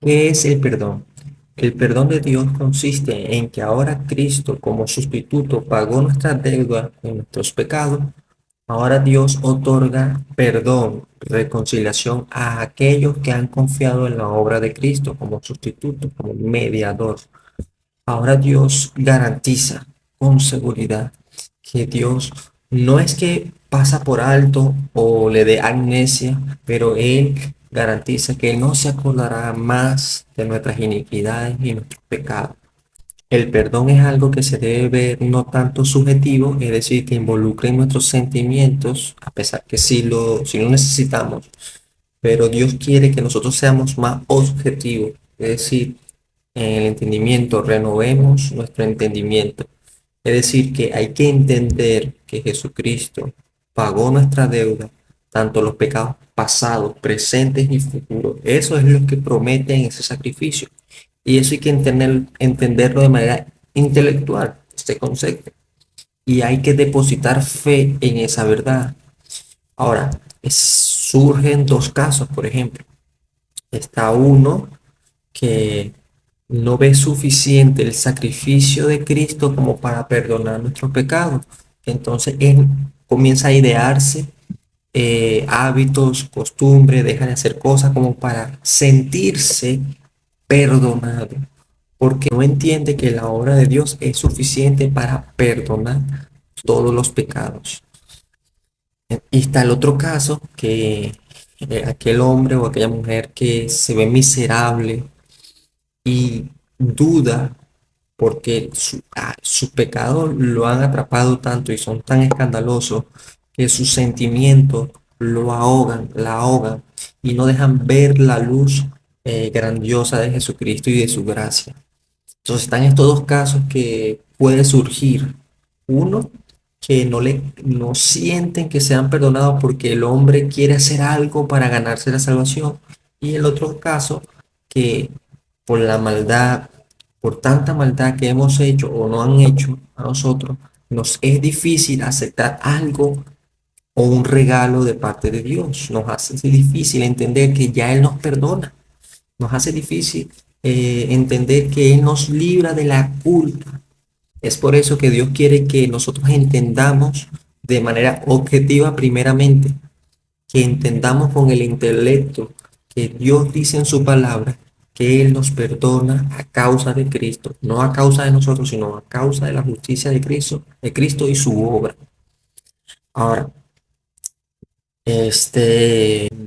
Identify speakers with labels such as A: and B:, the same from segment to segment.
A: ¿Qué es el perdón? El perdón de Dios consiste en que ahora Cristo como sustituto pagó nuestras deudas y nuestros pecados. Ahora Dios otorga perdón, reconciliación a aquellos que han confiado en la obra de Cristo como sustituto, como mediador. Ahora Dios garantiza con seguridad que Dios no es que pasa por alto o le dé amnesia, pero Él garantiza que Él no se acordará más de nuestras iniquidades y nuestros pecados. El perdón es algo que se debe ver no tanto subjetivo, es decir, que involucre en nuestros sentimientos, a pesar que sí lo necesitamos, pero Dios quiere que nosotros seamos más objetivos, es decir, en el entendimiento, renovemos nuestro entendimiento. Es decir, que hay que entender que Jesucristo pagó nuestra deuda, tanto los pecados pasados, presentes y futuros. Eso es lo que promete en ese sacrificio. Y eso hay que entenderlo de manera intelectual, este concepto. Y hay que depositar fe en esa verdad. Ahora, surgen dos casos, por ejemplo. Está uno que no ve suficiente el sacrificio de Cristo como para perdonar nuestros pecados. Entonces él comienza a idearse hábitos, costumbres, deja de hacer cosas como para sentirse perdonado, porque no entiende que la obra de Dios es suficiente para perdonar todos los pecados. Y está el otro caso, que aquel hombre o aquella mujer que se ve miserable y duda porque sus pecados lo han atrapado tanto y son tan escandalosos que sus sentimientos lo ahogan, la ahogan y no dejan ver la luz grandiosa de Jesucristo y de su gracia. Entonces están estos dos casos que puede surgir. Uno, que no sienten que sean perdonados porque el hombre quiere hacer algo para ganarse la salvación. Y el otro caso, que por la maldad, por tanta maldad que hemos hecho o no han hecho a nosotros, nos es difícil aceptar algo o un regalo de parte de Dios. Nos hace difícil entender que ya Él nos perdona. Nos hace difícil entender que Él nos libra de la culpa. Es por eso que Dios quiere que nosotros entendamos de manera objetiva primeramente, que entendamos con el intelecto que Dios dice en su palabra que Él nos perdona a causa de Cristo, no a causa de nosotros, sino a causa de la justicia de Cristo y su obra. Ahora,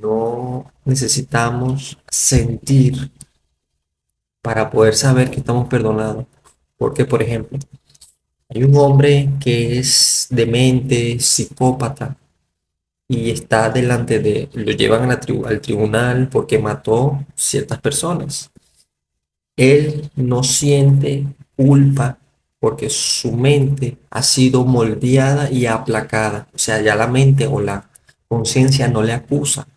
A: no necesitamos sentir para poder saber que estamos perdonados. Porque, por ejemplo, hay un hombre que es demente, psicópata, y está delante lo llevan a al tribunal porque mató ciertas personas. Él no siente culpa porque su mente ha sido moldeada y aplacada. O sea, ya la mente o la conciencia no le acusa.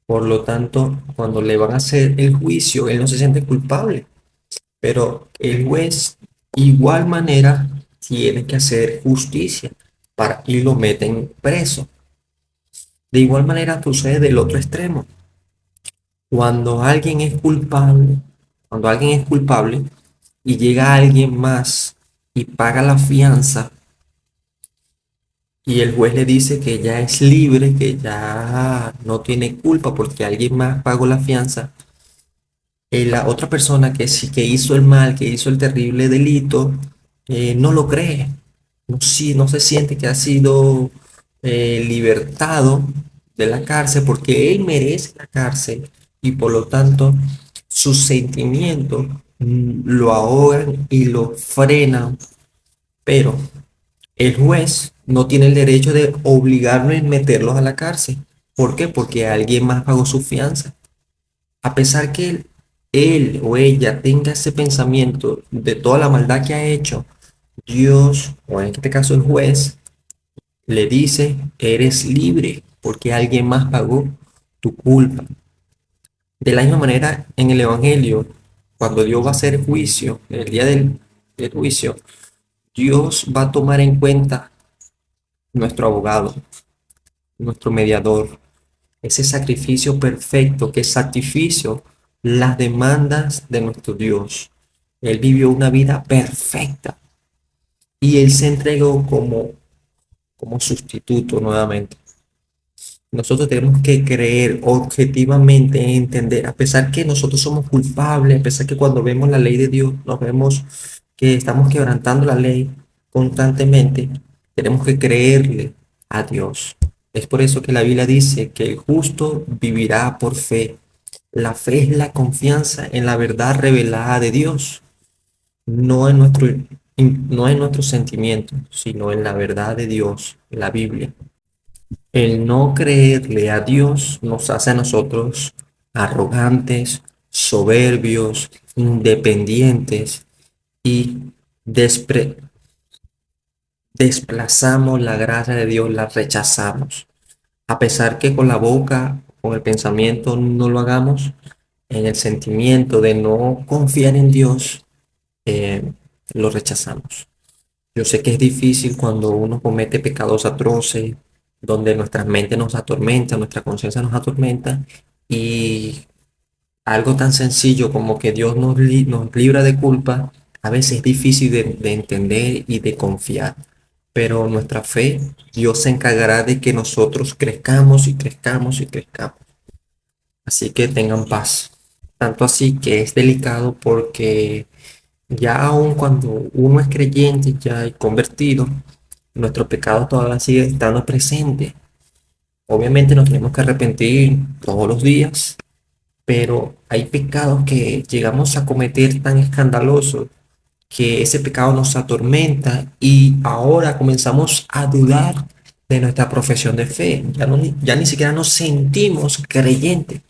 A: Por lo tanto, cuando le van a hacer el juicio, él no se siente culpable. Pero el juez, igual manera, tiene que hacer justicia y lo meten preso. De igual manera sucede del otro extremo. Cuando alguien es culpable, cuando alguien es culpable y llega alguien más y paga la fianza y el juez le dice que ya es libre, que ya no tiene culpa porque alguien más pagó la fianza, la otra persona que sí que hizo el mal, que hizo el terrible delito, no lo cree, no, no se siente que ha sido libertado de la cárcel porque él merece la cárcel y por lo tanto sus sentimientos lo ahogan y lo frenan, pero el juez no tiene el derecho de obligarlo y meterlos a la cárcel. ¿Por qué? Porque alguien más pagó su fianza. A pesar que él o ella tenga ese pensamiento de toda la maldad que ha hecho, Dios, o en este caso el juez, le dice, eres libre porque alguien más pagó tu culpa. De la misma manera, en el Evangelio, cuando Dios va a hacer juicio, el día del juicio, Dios va a tomar en cuenta nuestro abogado, nuestro mediador, ese sacrificio perfecto, que es sacrificio. las demandas de nuestro Dios. Él vivió una vida perfecta y Él se entregó como sustituto nuevamente. Nosotros tenemos que creer objetivamente, entender, a pesar que nosotros somos culpables, a pesar que cuando vemos la ley de Dios nos vemos que estamos quebrantando la ley constantemente, tenemos que creerle a Dios. Es por eso que la Biblia dice que el justo vivirá por fe. La fe es la confianza en la verdad revelada de Dios, no en no en nuestros sentimientos, sino en la verdad de Dios, la Biblia. El no creerle a Dios nos hace a nosotros arrogantes, soberbios, independientes y despre- desplazamos la gracia de Dios, la rechazamos. A pesar que con la boca, con el pensamiento no lo hagamos, en el sentimiento de no confiar en Dios, eh, lo rechazamos. Yo sé que es difícil cuando uno comete pecados atroces, donde nuestra mente nos atormenta, nuestra conciencia nos atormenta, y algo tan sencillo como que Dios nos libra de culpa, a veces es difícil de entender y de confiar. Pero nuestra fe, Dios se encargará de que nosotros crezcamos y crezcamos y crezcamos. Así que tengan paz. Tanto así que es delicado porque ya aun cuando uno es creyente ya y convertido, nuestro pecado todavía sigue estando presente. Obviamente nos tenemos que arrepentir todos los días, pero hay pecados que llegamos a cometer tan escandalosos que ese pecado nos atormenta y ahora comenzamos a dudar de nuestra profesión de fe. Ya ni siquiera nos sentimos creyentes,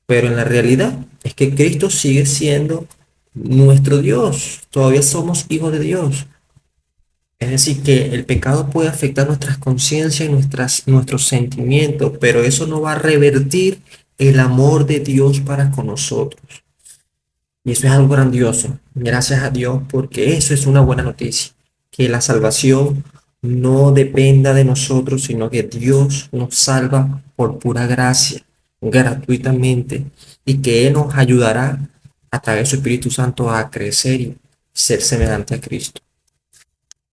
A: pero en la realidad es que Cristo sigue siendo nuestro Dios. Todavía somos hijos de Dios. Es decir, que el pecado puede afectar nuestras conciencias y nuestros sentimientos, pero eso no va a revertir el amor de Dios para con nosotros. Y eso es algo grandioso. Gracias a Dios, porque eso es una buena noticia. Que la salvación no dependa de nosotros, sino que Dios nos salva por pura gracia, gratuitamente, y que Él nos ayudará a través de su Espíritu Santo a crecer y ser semejante a Cristo.